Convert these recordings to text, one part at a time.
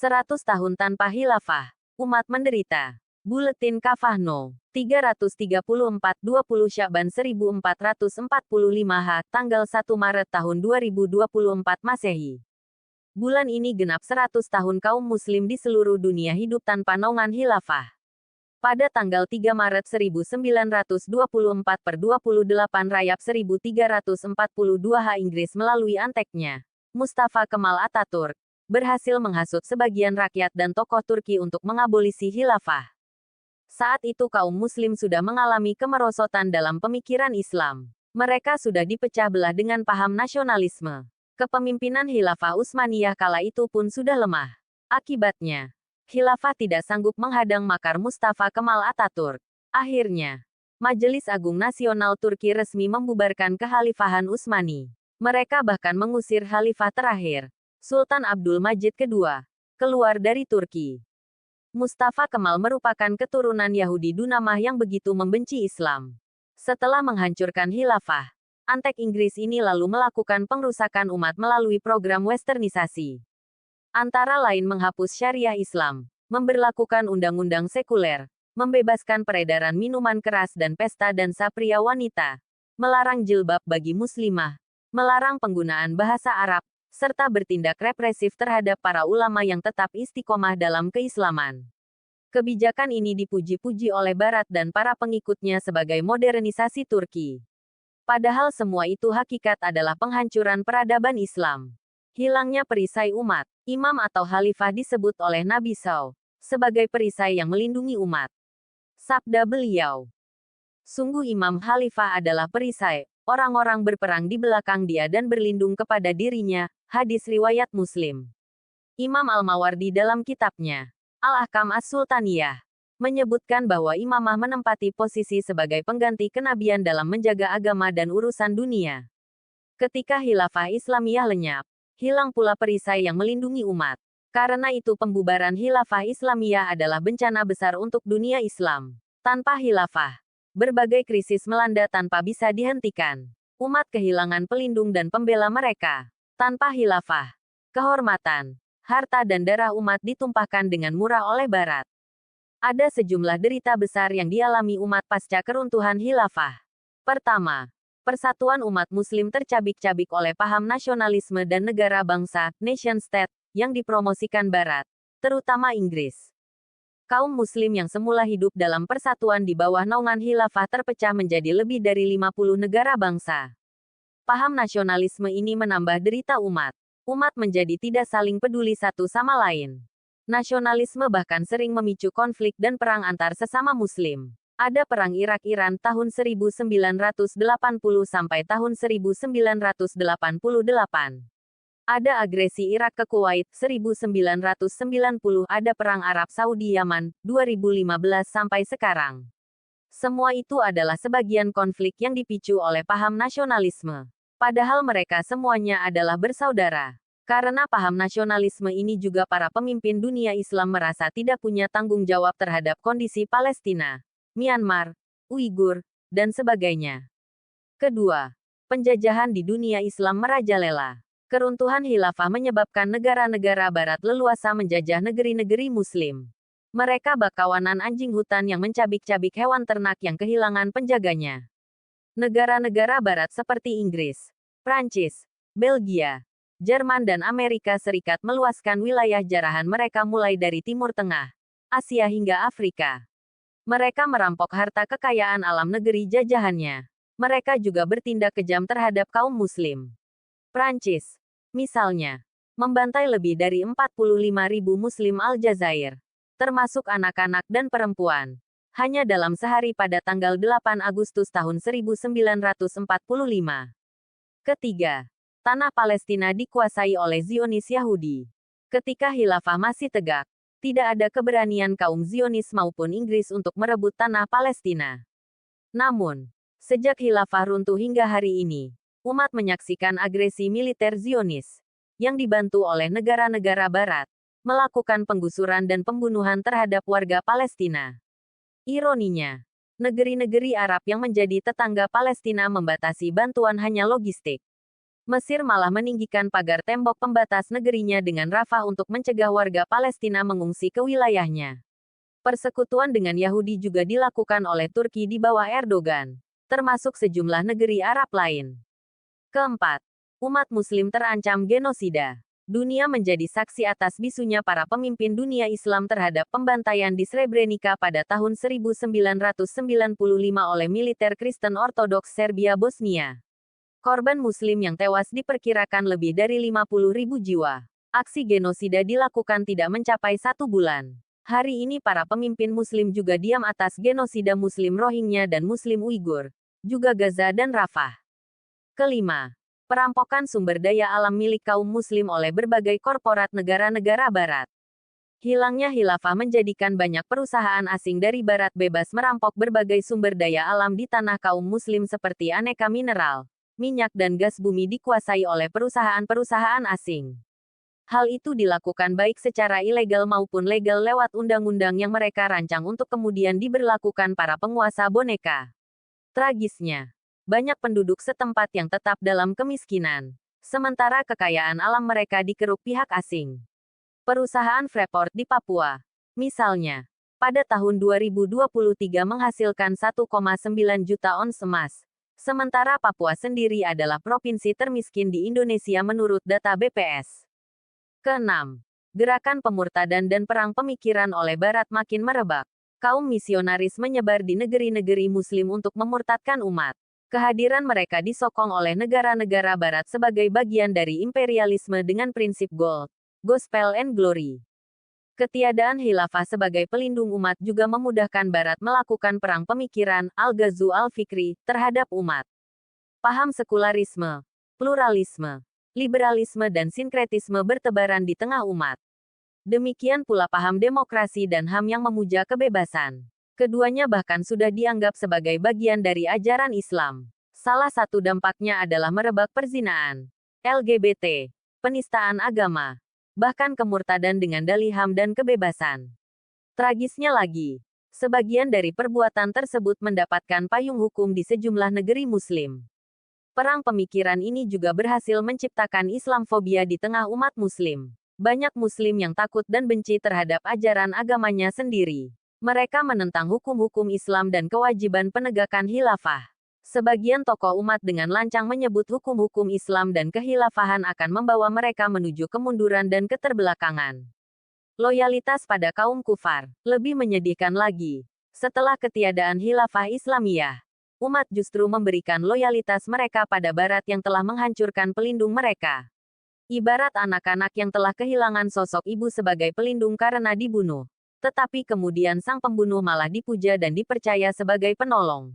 100 tahun tanpa khilafah. Umat menderita. Buletin Kafahno. 334 20 Sya'ban 1445 H. Tanggal 1 Maret tahun 2024 Masehi. Bulan ini genap 100 tahun kaum muslim di seluruh dunia hidup tanpa naungan khilafah. Pada tanggal 3 Maret 1924 per 28 Rajab 1342 H. Inggris melalui anteknya, Mustafa Kemal Atatürk, berhasil menghasut sebagian rakyat dan tokoh Turki untuk mengabolisi khilafah. Saat itu kaum muslim sudah mengalami kemerosotan dalam pemikiran Islam. Mereka sudah dipecah belah dengan paham nasionalisme. Kepemimpinan Khilafah Utsmaniyah kala itu pun sudah lemah. Akibatnya, khilafah tidak sanggup menghadang makar Mustafa Kemal Atatürk. Akhirnya, Majelis Agung Nasional Turki resmi membubarkan kekhalifahan Utsmani. Mereka bahkan mengusir khalifah terakhir, Sultan Abdul Majid II, keluar dari Turki. Mustafa Kemal merupakan keturunan Yahudi Dunamah yang begitu membenci Islam. Setelah menghancurkan khilafah, antek Inggris ini lalu melakukan pengrusakan umat melalui program westernisasi. Antara lain menghapus syariah Islam, memberlakukan undang-undang sekuler, membebaskan peredaran minuman keras dan pesta dansa pria wanita, melarang jilbab bagi muslimah, melarang penggunaan bahasa Arab, serta bertindak represif terhadap para ulama yang tetap istiqomah dalam keislaman. Kebijakan ini dipuji-puji oleh Barat dan para pengikutnya sebagai modernisasi Turki. Padahal semua itu hakikat adalah penghancuran peradaban Islam. Hilangnya perisai umat. Imam atau khalifah disebut oleh Nabi SAW sebagai perisai yang melindungi umat. Sabda beliau, "Sungguh imam khalifah adalah perisai, orang-orang berperang di belakang dia dan berlindung kepada dirinya." Hadis riwayat Muslim. Imam Al-Mawardi dalam kitabnya, Al-Ahkam As-Sultaniyah, menyebutkan bahwa imamah menempati posisi sebagai pengganti kenabian dalam menjaga agama dan urusan dunia. Ketika khilafah Islamiyah lenyap, hilang pula perisai yang melindungi umat. Karena itu pembubaran khilafah Islamiyah adalah bencana besar untuk dunia Islam. Tanpa khilafah, berbagai krisis melanda tanpa bisa dihentikan. Umat kehilangan pelindung dan pembela mereka. Tanpa khilafah, kehormatan, harta dan darah umat ditumpahkan dengan murah oleh Barat. Ada sejumlah derita besar yang dialami umat pasca keruntuhan khilafah. Pertama, persatuan umat muslim tercabik-cabik oleh paham nasionalisme dan negara bangsa, nation state, yang dipromosikan Barat, terutama Inggris. Kaum muslim yang semula hidup dalam persatuan di bawah naungan khilafah terpecah menjadi lebih dari 50 negara bangsa. Paham nasionalisme ini menambah derita umat. Umat menjadi tidak saling peduli satu sama lain. Nasionalisme bahkan sering memicu konflik dan perang antar sesama muslim. Ada perang Irak-Iran tahun 1980 sampai tahun 1988. Ada agresi Irak ke Kuwait 1990, ada perang Arab Saudi Yaman 2015 sampai sekarang. Semua itu adalah sebagian konflik yang dipicu oleh paham nasionalisme. Padahal mereka semuanya adalah bersaudara. Karena paham nasionalisme ini juga para pemimpin dunia Islam merasa tidak punya tanggung jawab terhadap kondisi Palestina, Myanmar, Uighur, dan sebagainya. Kedua, penjajahan di dunia Islam merajalela. Keruntuhan khilafah menyebabkan negara-negara Barat leluasa menjajah negeri-negeri Muslim. Mereka bakawanan anjing hutan yang mencabik-cabik hewan ternak yang kehilangan penjaganya. Negara-negara Barat seperti Inggris, Prancis, Belgia, Jerman dan Amerika Serikat meluaskan wilayah jarahan mereka mulai dari Timur Tengah, Asia hingga Afrika. Mereka merampok harta kekayaan alam negeri jajahannya. Mereka juga bertindak kejam terhadap kaum Muslim. Prancis, misalnya, membantai lebih dari 45.000 Muslim Aljazair, termasuk anak-anak dan perempuan, hanya dalam sehari pada tanggal 8 Agustus tahun 1945. Ketiga, tanah Palestina dikuasai oleh Zionis Yahudi. Ketika khilafah masih tegak, tidak ada keberanian kaum Zionis maupun Inggris untuk merebut tanah Palestina. Namun, sejak khilafah runtuh hingga hari ini, umat menyaksikan agresi militer Zionis, yang dibantu oleh negara-negara Barat, melakukan penggusuran dan pembunuhan terhadap warga Palestina. Ironinya, negeri-negeri Arab yang menjadi tetangga Palestina membatasi bantuan hanya logistik. Mesir malah meninggikan pagar tembok pembatas negerinya dengan Rafah untuk mencegah warga Palestina mengungsi ke wilayahnya. Persekutuan dengan Yahudi juga dilakukan oleh Turki di bawah Erdogan, termasuk sejumlah negeri Arab lain. Keempat, umat Muslim terancam genosida. Dunia menjadi saksi atas bisunya para pemimpin dunia Islam terhadap pembantaian di Srebrenica pada tahun 1995 oleh militer Kristen Ortodoks Serbia Bosnia. Korban Muslim yang tewas diperkirakan lebih dari 50.000 jiwa. Aksi genosida dilakukan tidak mencapai 1 bulan. Hari ini para pemimpin Muslim juga diam atas genosida Muslim Rohingya dan Muslim Uighur, juga Gaza dan Rafah. Kelima, perampokan sumber daya alam milik kaum Muslim oleh berbagai korporat negara-negara Barat. Hilangnya khilafah menjadikan banyak perusahaan asing dari Barat bebas merampok berbagai sumber daya alam di tanah kaum Muslim seperti aneka mineral, minyak dan gas bumi dikuasai oleh perusahaan-perusahaan asing. Hal itu dilakukan baik secara ilegal maupun legal lewat undang-undang yang mereka rancang untuk kemudian diberlakukan para penguasa boneka. Tragisnya, banyak penduduk setempat yang tetap dalam kemiskinan, sementara kekayaan alam mereka dikeruk pihak asing. Perusahaan Freeport di Papua, misalnya, pada tahun 2023 menghasilkan 1,9 juta ons emas, sementara Papua sendiri adalah provinsi termiskin di Indonesia menurut data BPS. Keenam, gerakan pemurtadan dan perang pemikiran oleh Barat makin merebak. Kaum misionaris menyebar di negeri-negeri Muslim untuk memurtadkan umat. Kehadiran mereka disokong oleh negara-negara Barat sebagai bagian dari imperialisme dengan prinsip gold, gospel and glory. Ketiadaan khilafah sebagai pelindung umat juga memudahkan Barat melakukan perang pemikiran, al-Ghazu al-Fikri, terhadap umat. Paham sekularisme, pluralisme, liberalisme dan sinkretisme bertebaran di tengah umat. Demikian pula paham demokrasi dan HAM yang memuja kebebasan. Keduanya bahkan sudah dianggap sebagai bagian dari ajaran Islam. Salah satu dampaknya adalah merebak perzinaan, LGBT, penistaan agama, bahkan kemurtadan dengan dalih HAM dan kebebasan. Tragisnya lagi, sebagian dari perbuatan tersebut mendapatkan payung hukum di sejumlah negeri Muslim. Perang pemikiran ini juga berhasil menciptakan Islamfobia di tengah umat Muslim. Banyak Muslim yang takut dan benci terhadap ajaran agamanya sendiri. Mereka menentang hukum-hukum Islam dan kewajiban penegakan khilafah. Sebagian tokoh umat dengan lancang menyebut hukum-hukum Islam dan kehilafahan akan membawa mereka menuju kemunduran dan keterbelakangan. Loyalitas pada kaum kufar. Lebih menyedihkan lagi, setelah ketiadaan khilafah Islamiyah, umat justru memberikan loyalitas mereka pada Barat yang telah menghancurkan pelindung mereka. Ibarat anak-anak yang telah kehilangan sosok ibu sebagai pelindung karena dibunuh. Tetapi kemudian sang pembunuh malah dipuja dan dipercaya sebagai penolong.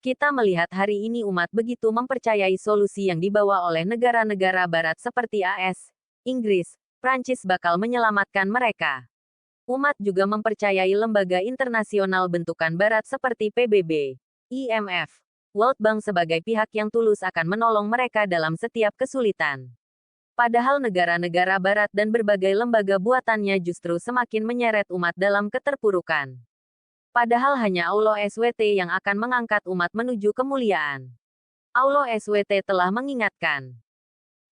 Kita melihat hari ini umat begitu mempercayai solusi yang dibawa oleh negara-negara Barat seperti AS, Inggris, Prancis bakal menyelamatkan mereka. Umat juga mempercayai lembaga internasional bentukan Barat seperti PBB, IMF, World Bank sebagai pihak yang tulus akan menolong mereka dalam setiap kesulitan. Padahal negara-negara Barat dan berbagai lembaga buatannya justru semakin menyeret umat dalam keterpurukan. Padahal hanya Allah SWT yang akan mengangkat umat menuju kemuliaan. Allah SWT telah mengingatkan.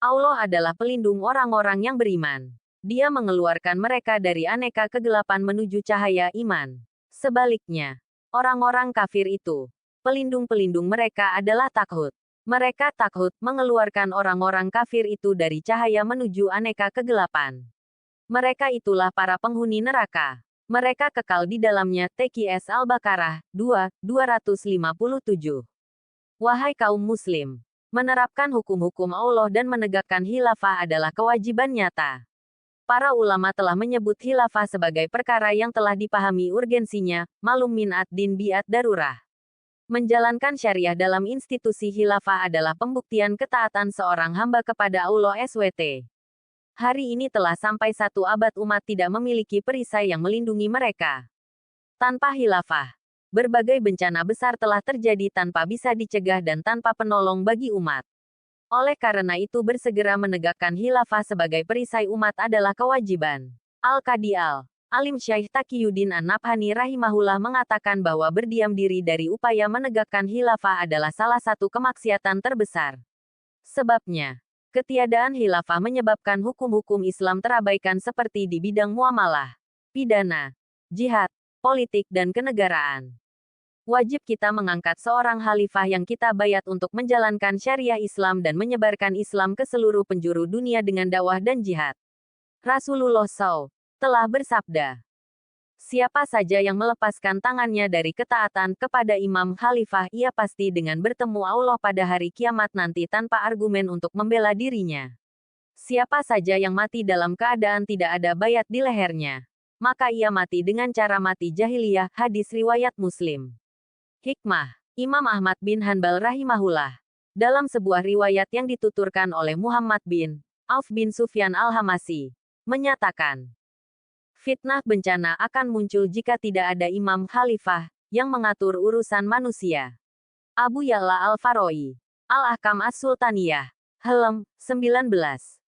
Allah adalah pelindung orang-orang yang beriman. Dia mengeluarkan mereka dari aneka kegelapan menuju cahaya iman. Sebaliknya, orang-orang kafir itu, pelindung-pelindung mereka adalah takhut. Mereka takhut mengeluarkan orang-orang kafir itu dari cahaya menuju aneka kegelapan. Mereka itulah para penghuni neraka. Mereka kekal di dalamnya. TQS Al-Baqarah 2:257. Wahai kaum Muslim, menerapkan hukum-hukum Allah dan menegakkan khilafah adalah kewajiban nyata. Para ulama telah menyebut khilafah sebagai perkara yang telah dipahami urgensinya, malum min ad-din bi'at darurah. Menjalankan syariah dalam institusi khilafah adalah pembuktian ketaatan seorang hamba kepada Allah SWT. Hari ini telah sampai 1 abad umat tidak memiliki perisai yang melindungi mereka. Tanpa khilafah, berbagai bencana besar telah terjadi tanpa bisa dicegah dan tanpa penolong bagi umat. Oleh karena itu bersegera menegakkan khilafah sebagai perisai umat adalah kewajiban. Al-Qadi Alim Syekh Taqiyuddin An-Nabhani rahimahullah mengatakan bahwa berdiam diri dari upaya menegakkan khilafah adalah salah satu kemaksiatan terbesar. Sebabnya, ketiadaan khilafah menyebabkan hukum-hukum Islam terabaikan seperti di bidang muamalah, pidana, jihad, politik dan kenegaraan. Wajib kita mengangkat seorang khalifah yang kita bayat untuk menjalankan syariah Islam dan menyebarkan Islam ke seluruh penjuru dunia dengan dakwah dan jihad. Rasulullah SAW telah bersabda, siapa saja yang melepaskan tangannya dari ketaatan kepada imam khalifah, ia pasti dengan bertemu Allah pada hari kiamat nanti tanpa argumen untuk membela dirinya. Siapa saja yang mati dalam keadaan tidak ada bayat di lehernya, maka ia mati dengan cara mati jahiliyah. Hadis riwayat Muslim. Hikmah. Imam Ahmad bin Hanbal rahimahullah, dalam sebuah riwayat yang dituturkan oleh Muhammad bin Auf bin Sufyan al-Hamasi, menyatakan, fitnah bencana akan muncul jika tidak ada imam khalifah yang mengatur urusan manusia. Abu Ya'la al-Farawi, Al-Ahkam As-Sultaniyah, Helm, 19.